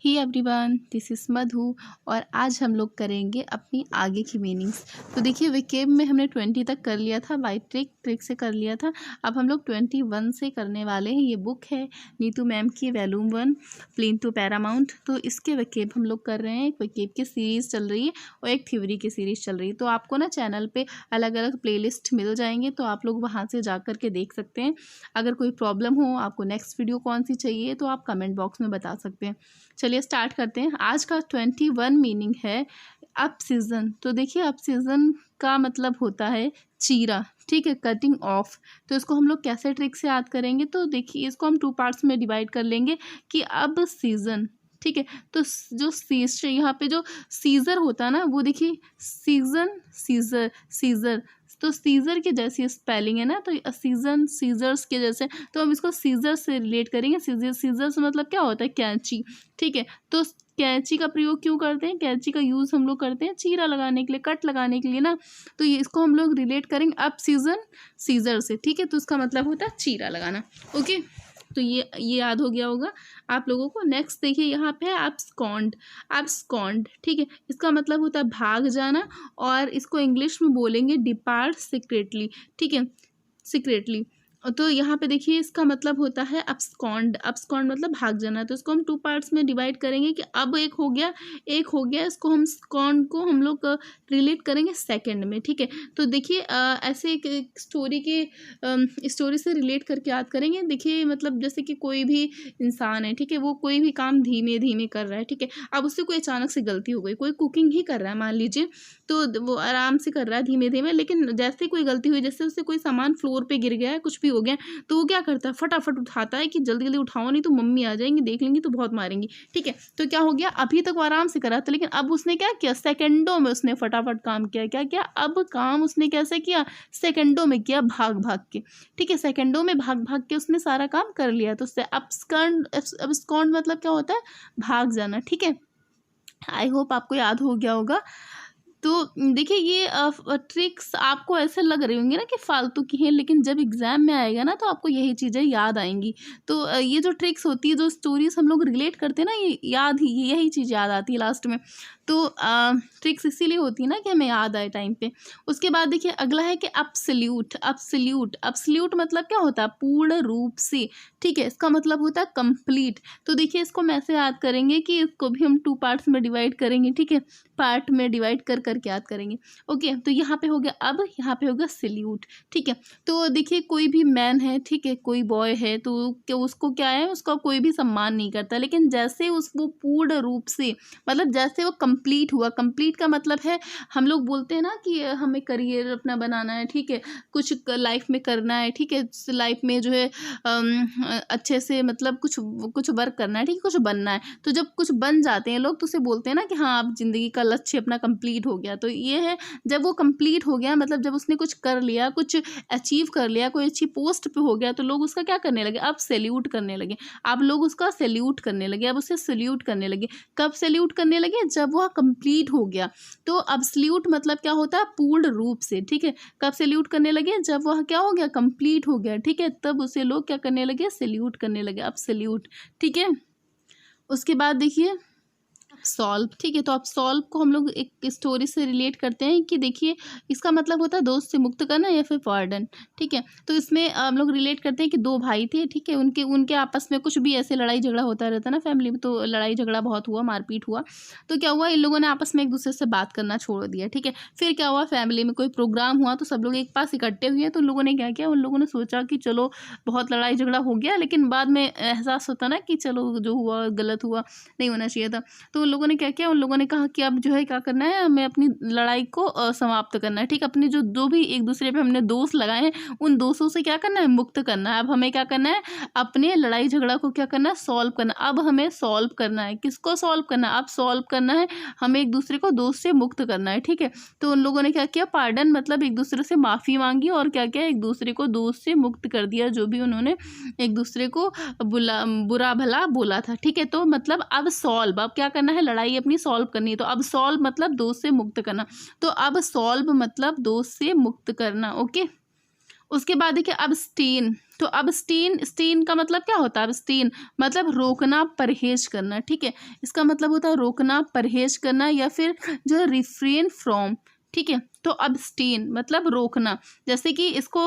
He everyone, this is मधु और आज हम लोग करेंगे अपनी आगे की मीनिंग्स। तो देखिए वेकेब में हमने 20 तक कर लिया था, बाई ट्रिक से कर लिया था। अब हम लोग 21 से करने वाले हैं। ये बुक है नीतू मैम की, वॉल्यूम 1 प्लेन टू पैरामाउंट। तो इसके वेकेब हम लोग कर रहे हैं। एक वेकेब की सीरीज़ चल रही है और एक थ्योरी की सीरीज़ चल रही है। तो आपको ना चैनल पे अलग अलग प्लेलिस्ट मिल जाएंगे, तो आप लोग वहाँ से जा कर के देख सकते हैं। अगर कोई प्रॉब्लम हो, आपको नेक्स्ट वीडियो कौन सी चाहिए, तो आप कमेंट बॉक्स में बता सकते हैं। चलिए स्टार्ट करते हैं। आज का 21 मीनिंग है अप सीज़न। तो देखिए अप सीज़न का मतलब होता है चीरा, ठीक है, कटिंग ऑफ। तो इसको हम लोग कैसे ट्रिक से याद करेंगे, तो देखिए इसको हम 2 पार्ट्स में डिवाइड कर लेंगे कि अब सीज़न, ठीक है। तो जो सीज यहाँ पे जो सीज़र होता है ना, वो देखिए सीज़न सीज़र सीज़र, तो सीज़र के जैसी स्पेलिंग है ना, तो सीज़न सीज़र्स के जैसे, तो हम इसको सीज़र से रिलेट करेंगे। सीज़र्स मतलब क्या होता है, कैंची, ठीक है। तो कैंची का प्रयोग क्यों करते हैं, कैंची का यूज़ हम लोग करते हैं चीरा लगाने के लिए, कट लगाने के लिए ना। तो ये इसको हम लोग रिलेट करेंगे अप सीज़न सीज़र से, ठीक है। तो इसका मतलब होता है चीरा लगाना, ओके। तो ये याद हो गया होगा आप लोगों को। नेक्स्ट देखिए यहाँ पे है एब्सकॉन्ड। एब्सकॉन्ड, ठीक है, इसका मतलब होता है भाग जाना, और इसको इंग्लिश में बोलेंगे डिपार्ट सीक्रेटली, ठीक है, सीक्रेटली। तो यहाँ पे देखिए इसका मतलब होता है अब्सकॉन्ड। अब्सकॉन्ड मतलब भाग जाना। तो इसको हम 2 पार्ट्स में डिवाइड करेंगे कि अब एक हो गया, इसको हम स्कॉन्ड को हम लोग रिलेट करेंगे सेकंड में, ठीक है। तो देखिए ऐसे एक स्टोरी से रिलेट करके याद करेंगे। देखिए मतलब जैसे कि कोई भी इंसान है, ठीक है, वो कोई भी काम धीमे धीमे कर रहा है, ठीक है। अब उससे कोई अचानक से गलती हो गई, कोई कुकिंग ही कर रहा है मान लीजिए, तो वो आराम से कर रहा है धीमे धीमे, लेकिन जैसे कोई गलती हुई, जैसे उससे कोई सामान फ्लोर पे गिर गया है, कुछ भी हो गया, तो वो क्या करता है, फटाफट उठाता है कि जल्दी जल्दी उठाओ नहीं तो मम्मी आ जाएंगी, देख लेंगी तो बहुत मारेंगी, ठीक है। तो क्या हो गया, अभी तक वो आराम से कर रहा था, लेकिन अब उसने क्या किया, सेकंडों में उसने फटाफट काम किया। क्या किया, अब काम उसने कैसे किया, सेकंडों में किया, भाग भाग के, ठीक है। सेकंडों में भाग भाग के उसने सारा काम कर लिया। तो अब्सकॉन्ड मतलब क्या होता है, भाग जाना, ठीक है। आई होप आपको याद हो गया होगा। तो देखिए ये ट्रिक्स आपको ऐसे लग रही होंगी ना कि फालतू की हैं, लेकिन जब एग्ज़ाम में आएगा ना, तो आपको यही चीज़ें याद आएंगी। तो ये जो ट्रिक्स होती है, जो स्टोरीज हम लोग रिलेट करते हैं ना, ये यही चीज़ याद आती है लास्ट में। तो ट्रिक्स इसीलिए होती है ना कि हमें याद आए टाइम पे। उसके बाद देखिए अगला है कि अब्सोल्यूट। अब्सोल्यूट अब्सोल्यूट मतलब क्या होता है, पूर्ण रूप से, ठीक है। इसका मतलब होता है कंप्लीट। तो देखिए इसको हम ऐसे याद करेंगे कि इसको भी हम 2 पार्ट्स में डिवाइड करेंगे, ठीक है, पार्ट में डिवाइड कर करके याद करेंगे, ओके। तो यहाँ पे हो गया, अब यहाँ पे होगा सल्यूट, ठीक है। तो देखिए कोई भी मैन है, ठीक है, कोई बॉय है, तो क्या उसको क्या है, उसका कोई भी सम्मान नहीं करता, लेकिन जैसे उसको पूर्ण रूप से, मतलब जैसे वो कंप्लीट हुआ, कंप्लीट का मतलब है, हम लोग बोलते हैं ना कि हमें करियर अपना बनाना है, ठीक है, कुछ लाइफ में करना है, ठीक है, लाइफ में जो है अच्छे से मतलब कुछ वर्क करना है, ठीक है, कुछ बनना है। तो जब कुछ बन जाते हैं लोग, तो उसे बोलते हैं ना कि हाँ अब जिंदगी का लक्ष्य अपना कंप्लीट हो गया। तो ये है, जब वो कंप्लीट हो गया मतलब जब उसने कुछ कर लिया, कुछ अचीव कर लिया, कोई अच्छी पोस्ट पे हो गया, तो लोग उसका क्या करने लगे, अब सैल्यूट करने लगे। अब लोग उसका सैल्यूट करने लगे, अब उसे सैल्यूट करने लगे। कब सैल्यूट करने लगे, जब वह कंप्लीट हो गया। तो अब सैल्यूट मतलब क्या होता है, पूर्ण रूप से, ठीक है। कब सैल्यूट करने लगे, जब वह क्या हो गया, कंप्लीट हो गया, ठीक है, तब उसे लोग क्या करने लगे, सैल्यूट करने लगे, अब सैल्यूट, ठीक है। उसके बाद देखिए सॉल्व, ठीक है। तो अब सॉल्व को हम लोग एक स्टोरी से रिलेट करते हैं कि देखिए इसका मतलब होता है दोस्त से मुक्त करना या फिर पार्डन, ठीक है। तो इसमें हम लोग रिलेट करते हैं कि 2 भाई थे, ठीक है, उनके आपस में कुछ भी ऐसे लड़ाई झगड़ा होता रहता ना फैमिली में, तो लड़ाई झगड़ा बहुत हुआ, मारपीट हुआ। तो क्या हुआ, इन लोगों ने आपस में एक दूसरे से बात करना छोड़ दिया, ठीक है। फिर क्या हुआ, फैमिली में कोई प्रोग्राम हुआ, तो सब लोग एक पास इकट्ठे हुए। तो उन लोगों ने क्या किया, उन लोगों ने सोचा कि चलो बहुत लड़ाई झगड़ा हो गया, लेकिन बाद में एहसास होता ना कि चलो जो हुआ गलत हुआ, नहीं होना चाहिए था। तो उन लोगों ने क्या किया, उन लोगों ने कहा कि अब जो है क्या करना है, हमें अपनी लड़ाई को समाप्त करना है, ठीक। अपने जो भी एक दूसरे पे हमने दोष लगाए हैं, उन दोषों से क्या करना है, मुक्त करना है। अब हमें क्या करना है, अपने लड़ाई झगड़ा को क्या करना है, सॉल्व करना। अब हमें सॉल्व करना है, किसको सॉल्व करना है, अब सॉल्व करना है, हमें एक दूसरे को दोष से मुक्त करना है, ठीक है। तो उन लोगों ने क्या किया, पार्डन मतलब एक दूसरे से माफ़ी मांगी, और क्या किया, एक दूसरे को दोष से मुक्त कर दिया, जो भी उन्होंने एक दूसरे को बुरा भला बोला था, ठीक है। तो मतलब अब सॉल्व, अब क्या करना है, लड़ाई अपनी सॉल्व करनी है। तो अब सॉल्व मतलब दोष से मुक्त करना। तो अब सॉल्व मतलब दोष से मुक्त करना, ओके। उसके बाद देखिए abstain, तो abstain, स्टेन का मतलब क्या होता है? abstain मतलब रोकना, परहेज करना, ठीक है। इसका मतलब होता है रोकना, परहेज करना, या फिर जो है refrain from, ठीक है। तो abstain मतलब रोकना। जैसे कि इसको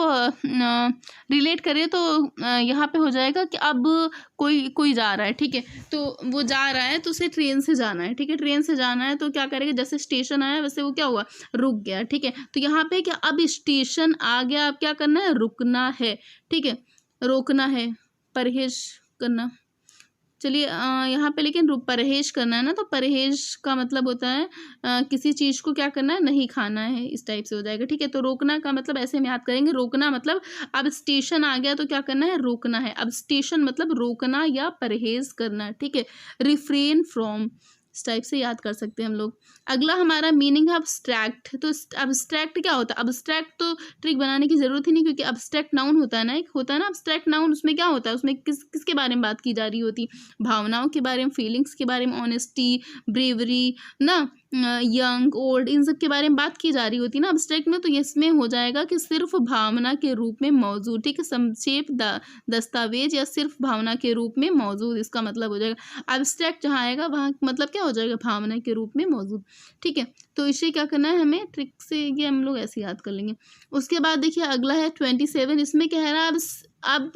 रिलेट करें तो यहाँ पे हो जाएगा कि अब कोई कोई जा रहा है, ठीक है, तो वो जा रहा है तो उसे ट्रेन से जाना है, ठीक है, ट्रेन से जाना है तो क्या करेगा, जैसे स्टेशन आया वैसे वो क्या हुआ, रुक गया, ठीक है। तो यहाँ पे क्या, अब स्टेशन आ गया, अब क्या करना है, रुकना है, ठीक है, रोकना है, परहेज करना। चलिए यहाँ पे लेकिन परहेज करना है ना, तो परहेज का मतलब होता है किसी चीज़ को क्या करना है, नहीं खाना है, इस टाइप से हो जाएगा, ठीक है। तो रोकना का मतलब ऐसे हम याद करेंगे, रोकना मतलब अब स्टेशन आ गया तो क्या करना है, रोकना है। अब स्टेशन मतलब रोकना या परहेज करना, ठीक है। रिफ्रेन फ्रॉम, इस टाइप से याद कर सकते हैं हम लोग। अगला हमारा मीनिंग है अब्स्ट्रैक्ट। तो अब्स्ट्रैक्ट क्या होता है, अब्स्ट्रैक्ट तो ट्रिक बनाने की जरूरत ही नहीं, क्योंकि अब्स्ट्रैक्ट नाउन होता है ना, एक होता है ना अब्स्ट्रैक्ट नाउन, उसमें क्या होता है, उसमें किसके बारे में बात की जा रही होती, भावनाओं के बारे में, फीलिंग्स के बारे में, ऑनेस्टी, ब्रेवरी ना, यंग, ओल्ड, इन सब के बारे में बात की जा रही होती है ना अब्स्ट्रैक्ट में। तो इसमें हो जाएगा कि सिर्फ भावना के रूप में मौजूद, ठीक है, संक्षेप दस्तावेज या सिर्फ भावना के रूप में मौजूद, इसका मतलब हो जाएगा अब्स्ट्रैक्ट। जहाँ आएगा वहाँ मतलब क्या हो जाएगा, भावना के रूप में मौजूद, ठीक है। तो इसे क्या करना है हमें, ट्रिक से ये हम लोग ऐसे याद कर लेंगे। उसके बाद देखिए अगला है 27, इसमें क्या है ना, अब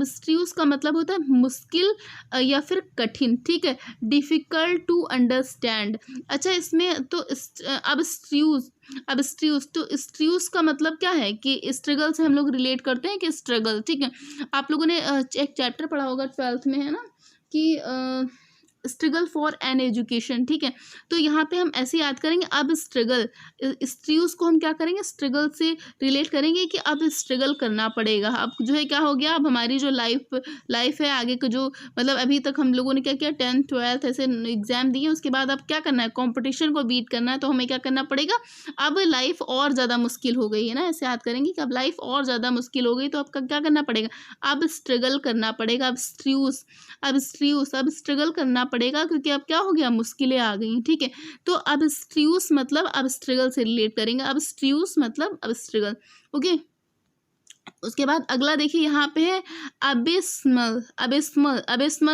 स्ट्रीउस का मतलब होता है मुश्किल या फिर कठिन, ठीक है, डिफिकल्ट टू अंडरस्टैंड। अच्छा, इसमें तो अब स्ट्रीउस तो स्ट्रीउस का मतलब क्या है कि स्ट्रगल से हम लोग रिलेट करते हैं कि स्ट्रगल, ठीक है। आप लोगों ने एक चैप्टर पढ़ा होगा 12th में, है ना, कि स्ट्रगल फॉर एन एजुकेशन, ठीक है। तो यहाँ पे हम ऐसे याद करेंगे, अब स्ट्रगल, स्ट्रीउस को हम क्या करेंगे, स्ट्रगल से रिलेट करेंगे कि अब स्ट्रगल करना पड़ेगा। अब जो है क्या हो गया, अब हमारी जो लाइफ है आगे को, जो मतलब अभी तक हम लोगों ने क्या किया, 10th 12th ऐसे एग्जाम दिए, उसके बाद अब क्या करना है, कंपटीशन को बीट करना है, तो हमें क्या करना पड़ेगा, अब लाइफ और ज़्यादा मुश्किल हो गई है ना, ऐसे याद करेंगे कि अब लाइफ और ज़्यादा मुश्किल हो गई, तो अब क्या करना पड़ेगा, अब स्ट्रगल करना पड़ेगा। अब स्ट्रगल करना पड़ेगा, क्योंकि अब क्या हो गया, मुश्किलें आ गई, ठीक है। तो अब स्ट्रीउस मतलब अब स्ट्रगल से रिलेट करेंगे, अब स्ट्रीउस मतलब अब स्ट्रगल, ओके। उसके बाद अगला देखिए यहाँ पे है अबिस्मल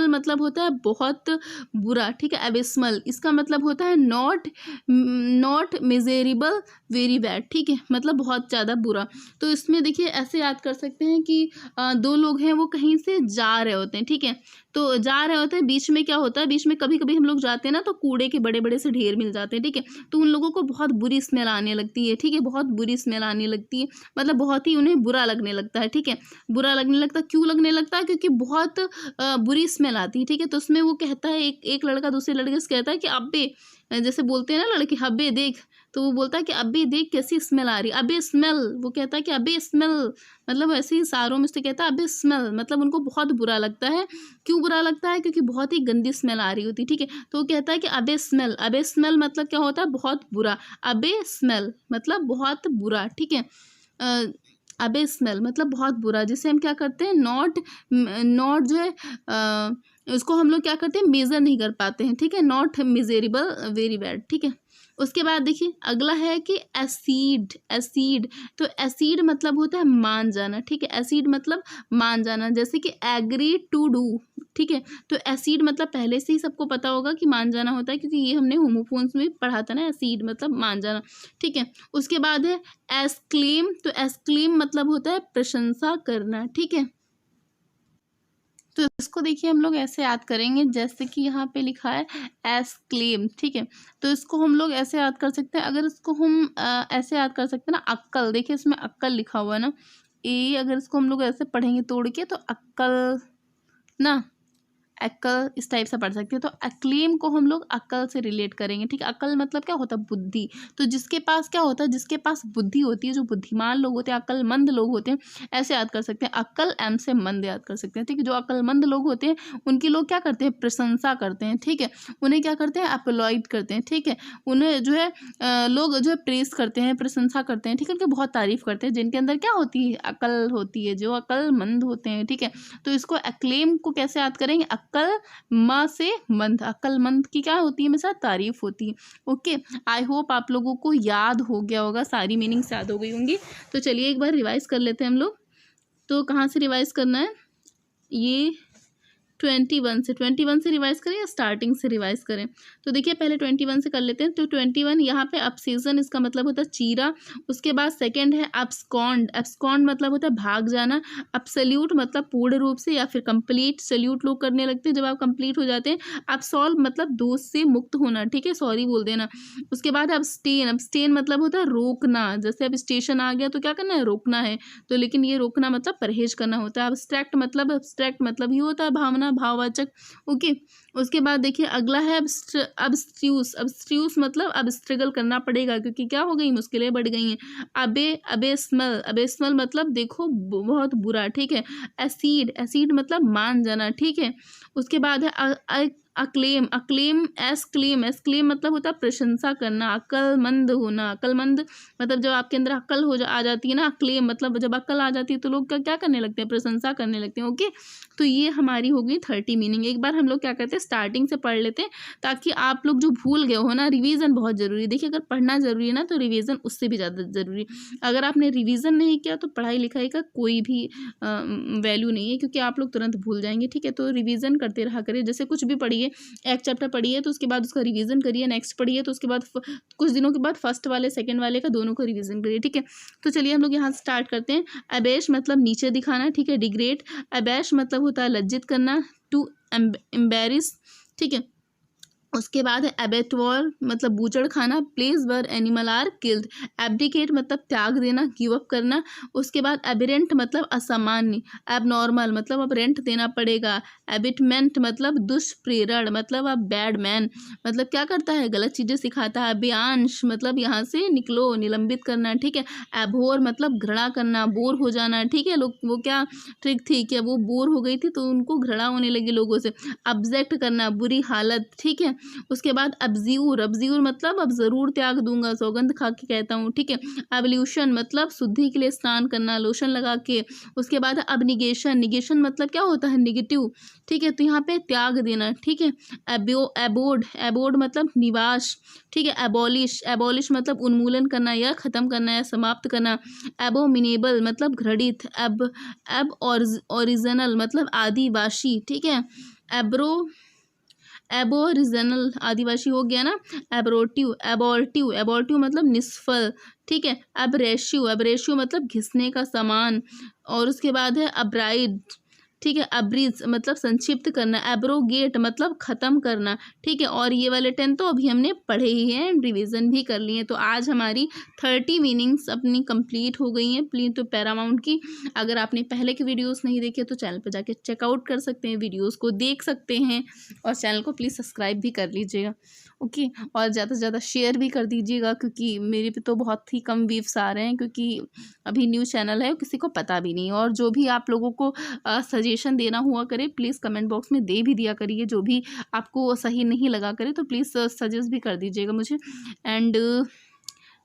मतलब होता है बहुत बुरा, ठीक है। अबिस्मल इसका मतलब होता है नॉट मिजेरेबल, वेरी बैड, ठीक है, मतलब बहुत ज़्यादा बुरा। तो इसमें देखिए ऐसे याद कर सकते हैं कि दो लोग हैं, वो कहीं से जा रहे होते हैं, ठीक है, तो जा रहे होते हैं, बीच में क्या होता है, बीच में कभी कभी हम लोग जाते हैं ना, तो कूड़े के बड़े बड़े से ढेर मिल जाते हैं, ठीक है। तो उन लोगों को बहुत बुरी स्मेल आने लगती है, ठीक है, बहुत बुरी स्मेल आने लगती है, मतलब बहुत ही उन्हें बुरा लगने लगता है, ठीक है। बुरा लगने लगता है, क्यों लगने लगता है, क्योंकि बहुत बुरी स्मेल आती है, ठीक है। तो उसमें वो कहता है, एक लड़का दूसरे लड़के से कहता है कि अबे, जैसे बोलते हैं ना लड़के, अबे देख, तो वो बोलता है कि अबे देख कैसी स्मेल आ रही है, अबे स्मेल, वो कहता है कि अबे स्मेल, मतलब ऐसे ही इशारों में से कहता है अबे स्मेल, मतलब उनको बहुत बुरा लगता है। क्यों बुरा लगता है, क्योंकि बहुत ही गंदी स्मेल आ रही होती है, ठीक है। तो वो कहता है कि अबे स्मेल मतलब क्या होता है, बहुत बुरा, अबे स्मेल मतलब बहुत बुरा, ठीक है। अबे स्मेल मतलब बहुत बुरा, जिसे हम क्या करते हैं, नॉट जो है उसको हम लोग क्या करते हैं, मेज़र नहीं कर पाते हैं, ठीक है, नॉट मिजेरेबल, वेरी बैड, ठीक है। उसके बाद देखिए अगला है कि एसिड। तो एसिड मतलब होता है मान जाना, ठीक है, एसिड मतलब मान जाना, जैसे कि एग्री टू डू, ठीक है। तो एसिड मतलब पहले से ही सबको पता होगा कि मान जाना होता है, क्योंकि ये हमने होमोफोन्स में पढ़ा था ना, एसिड मतलब मान जाना, ठीक है। उसके बाद है एस्क्लेम। तो एस्क्लेम मतलब होता है प्रशंसा करना, ठीक है। तो इसको देखिए हम लोग ऐसे याद करेंगे, जैसे कि यहाँ पे लिखा है एस्क्लेम, ठीक है। तो इसको हम लोग ऐसे याद कर सकते हैं, अगर इसको हम ऐसे याद कर सकते हैं ना, अक्कल, देखिए इसमें अक्कल लिखा हुआ है ना, अगर इसको हम लोग ऐसे पढ़ेंगे तोड़ के, तो अक्कल ना, अक्ल, इस टाइप से पढ़ सकते हैं। तो अक्लेम को हम लोग अक्ल से रिलेट करेंगे, ठीक है। अक्ल मतलब क्या होता है, बुद्धि। तो जिसके पास क्या होता है, जिसके पास बुद्धि होती है, जो बुद्धिमान लोग होते हैं, अक्लमंद लोग होते हैं, ऐसे याद कर सकते हैं, अक्ल एम से मंद याद कर सकते हैं, ठीक है। जो अक्लमंद लोग होते हैं उनकी लोग क्या करते हैं, प्रशंसा करते हैं, ठीक है। उन्हें क्या करते हैं, अपलॉइड करते हैं, ठीक है। उन्हें जो है लोग जो है प्रेस करते हैं, प्रशंसा करते हैं, ठीक है, उनकी बहुत तारीफ करते हैं, जिनके अंदर क्या होती है, अकल होती है, जो अक्लमंद होते हैं, ठीक है। तो इसको अक्लेम को कैसे याद करेंगे, अक्लमंद से मंद, अक्लमंद की क्या होती है हमेशा तारीफ होती है। ओके, आई होप आप लोगों को याद हो गया होगा, सारी मीनिंग्स याद हो गई होंगी। तो चलिए एक बार रिवाइज कर लेते हैं हम लोग। तो कहाँ से रिवाइज करना है, ये 21 से रिवाइज करें या स्टार्टिंग से रिवाइज करें। तो देखिए पहले 21 से कर लेते हैं। तो 21 यहाँ पे अपसीजन, इसका मतलब होता है चीरा। उसके बाद सेकंड है एब्सकॉन्ड, एब्सकॉन्ड मतलब होता है भाग जाना। एब्सोल्यूट मतलब पूर्ण रूप से या फिर कंप्लीट, सल्यूट लोग करने लगते हैं जब आप कंप्लीट हो जाते हैं। एब्सॉल्व मतलब दोष से मुक्त होना, ठीक है, सॉरी बोल देना। उसके बाद अब्सटेन, अब्सटेन मतलब होता है रोकना। जैसे अब स्टेशन आ गया तो क्या करना है, रोकना है। तो लेकिन ये रोकना मतलब परहेज करना होता है। अब्स्ट्रैक्ट मतलब ही होता है भावना, भाववाचक। ओके, उसके बाद देखिए अगला है अब्स्ट्यूस, अब्स्ट्यूस मतलब अब स्ट्रगल करना पड़ेगा क्योंकि क्या हो गई, मुश्किलें बढ़ गई हैं। अबेस्मल, अबेस्मल मतलब देखो बहुत बुरा, ठीक है। एसीड, एसीड मतलब मान जाना, ठीक है। उसके बाद है अक्लेम, अक्लेम एसक्लेम, एसक्लेम मतलब होता है प्रशंसा करना। अक्लमंद होना, अक्लमंद मतलब जब आपके अंदर अक्ल आ जाती है ना। अक्लेम मतलब जब अक्ल आ जाती है तो लोग क्या करने लगते हैं, प्रशंसा करने लगते हैं। ओके, तो ये हमारी हो गई 30 मीनिंग। एक बार हम लोग क्या करते हैं, स्टार्टिंग से पढ़ लेते हैं ताकि आप लोग जो भूल गए हो ना, रिवीजन बहुत ज़रूरी है। देखिए अगर पढ़ना ज़रूरी है ना तो रिवीजन उससे भी ज़्यादा ज़रूरी। अगर आपने रिवीजन नहीं किया तो पढ़ाई लिखाई का कोई भी वैल्यू नहीं है, क्योंकि आप लोग तुरंत भूल जाएंगे, ठीक है। तो रिवीजन करते रहा करिए। जैसे कुछ भी पढ़िए, एक चैप्टर पढ़िए तो उसके बाद उसका रिवीजन करिए, नेक्स्ट पढ़िए तो उसके बाद कुछ दिनों के बाद फर्स्ट वाले सेकंड वाले का दोनों को रिवीजन करिए, ठीक है। तो चलिए हम लोग यहाँ स्टार्ट करते हैं। अबेश मतलब नीचे दिखाना, ठीक है। डिग्रेड, अबैश मतलब होता है लज्जित करना। टू एम्बेरिस, ठीक है। उसके बाद है एबेटोर मतलब बूचड़ खाना। Place where animal are killed. Abdicate मतलब त्याग देना, गिव अप करना। उसके बाद एबरेंट मतलब असामान्य। एबनॉर्मल मतलब अब रेंट देना पड़ेगा। एबिटमेंट मतलब दुष्प्रेरण मतलब अब बैड मैन मतलब क्या करता है, गलत चीज़ें सिखाता है। ब्यांश मतलब यहाँ से निकलो, निलंबित करना, ठीक है। एभोर मतलब घृणा करना, बोर हो जाना, ठीक है। लोग वो क्या ट्रिक थी कि वो बोर हो गई थी तो उनको घृणा होने लगी लोगों से। अब्जेक्ट करना, बुरी हालत, ठीक है। उसके बाद अब्ज्यूर, अब्ज्यूर मतलब अब जरूर त्याग दूंगा, सौगंध खा के कहता हूँ, ठीक है। एवल्यूशन मतलब शुद्धि के लिए स्नान करना, लोशन लगा के। उसके बाद अबनिगेशन, निगेशन मतलब क्या होता है, निगेटिव, ठीक है। तो यहाँ पे त्याग देना, ठीक है। एबोर्ड, एबोर्ड मतलब निवास, ठीक है। एबॉलिश, एबॉलिश मतलब उन्मूलन करना या खत्म करना या समाप्त करना। एबोमिनेबल मतलब घृणित। एब ओरिजिनल मतलब आदिवासी, ठीक है। एबोरिजिनल आदिवासी हो गया ना। एब्रोटिव, एबॉल्टिव, एबॉल्टिव मतलब निष्फल, ठीक है। एब्रेशिव, एब्रेशिव मतलब घिसने का सामान। और उसके बाद है अब्राइड, ठीक है। अब्रिज मतलब संक्षिप्त करना। एब्रोगेट मतलब खत्म करना, ठीक है। और ये वाले 10 तो अभी हमने पढ़े ही हैं, रिवीजन भी कर लिए हैं। तो आज हमारी 30 मीनिंग्स अपनी कंप्लीट हो गई हैं प्लीज तो पैरामाउंट की। अगर आपने पहले के वीडियोस नहीं देखे तो चैनल पर जाके चेकआउट कर सकते हैं, वीडियोस को देख सकते हैं और चैनल को प्लीज़ सब्सक्राइब भी कर लीजिएगा। ओके, और ज़्यादा से ज़्यादा शेयर भी कर दीजिएगा क्योंकि मेरे पे तो बहुत ही कम व्यूज़ आ रहे हैं क्योंकि अभी न्यू चैनल है, किसी को पता भी नहीं। और जो भी आप लोगों को सजेशन देना हुआ करे प्लीज़ कमेंट बॉक्स में दे भी दिया करिए। जो भी आपको सही नहीं लगा करे तो प्लीज़ सजेस्ट भी कर दीजिएगा मुझे। एंड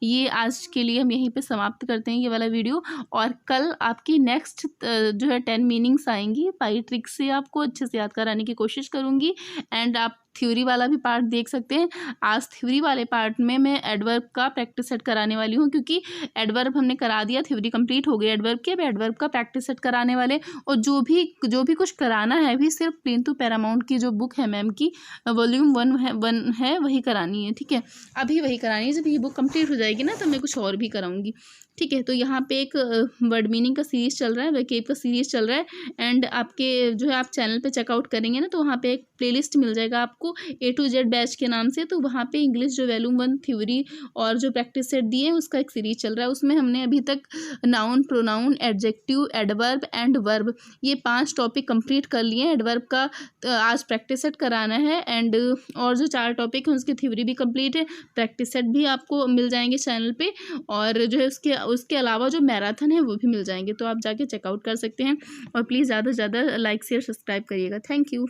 ये आज के लिए हम यहीं पे समाप्त करते हैं ये वाला वीडियो। और कल आपकी नेक्स्ट जो है 10 मीनिंग्स आएंगी, पाई ट्रिक से आपको अच्छे से याद कराने की कोशिश करूँगी। एंड आप थ्योरी वाला भी पार्ट देख सकते हैं। आज थ्योरी वाले पार्ट में मैं एडवर्ब का प्रैक्टिस सेट कराने वाली हूँ क्योंकि एडवर्ब हमने करा दिया, थ्योरी कंप्लीट हो गई एडवर्ब के। अब एडवर्ब का प्रैक्टिस सेट कराने वाले, और जो भी कुछ कराना है भी सिर्फ प्लेन टू पैरामाउंट की जो बुक है मैम की, वॉल्यूम 1 है वही करानी है, ठीक है। अभी वही करानी है, जब ये बुक कंप्लीट हो जाएगी ना तो मैं कुछ और भी कराऊंगी, ठीक है। तो यहाँ पे एक वर्ड मीनिंग का सीरीज़ चल रहा है, वेकेब का सीरीज़ चल रहा है। एंड आपके जो है आप चैनल पे चेकआउट करेंगे ना तो वहाँ पे एक प्लेलिस्ट मिल जाएगा आपको A to Z बैच के नाम से। तो वहाँ पे इंग्लिश जो वॉल्यूम 1 थ्योरी और जो प्रैक्टिस सेट दिए हैं उसका एक सीरीज़ चल रहा है। उसमें हमने अभी तक noun, pronoun, adjective, adverb and verb ये 5 टॉपिक कंप्लीट कर लिए हैं। एडवर्ब का आज प्रैक्टिस सेट कराना है। एंड और जो 4 टॉपिक हैं उसकी थ्योरी भी कंप्लीट है, प्रैक्टिस सेट भी आपको मिल जाएंगे चैनल पे। और जो है उसके अलावा जो मैराथन है वो भी मिल जाएंगे, तो आप जाके चेकआउट कर सकते हैं। और प्लीज़ ज़्यादा से ज़्यादा लाइक शेयर सब्सक्राइब करिएगा। Thank you.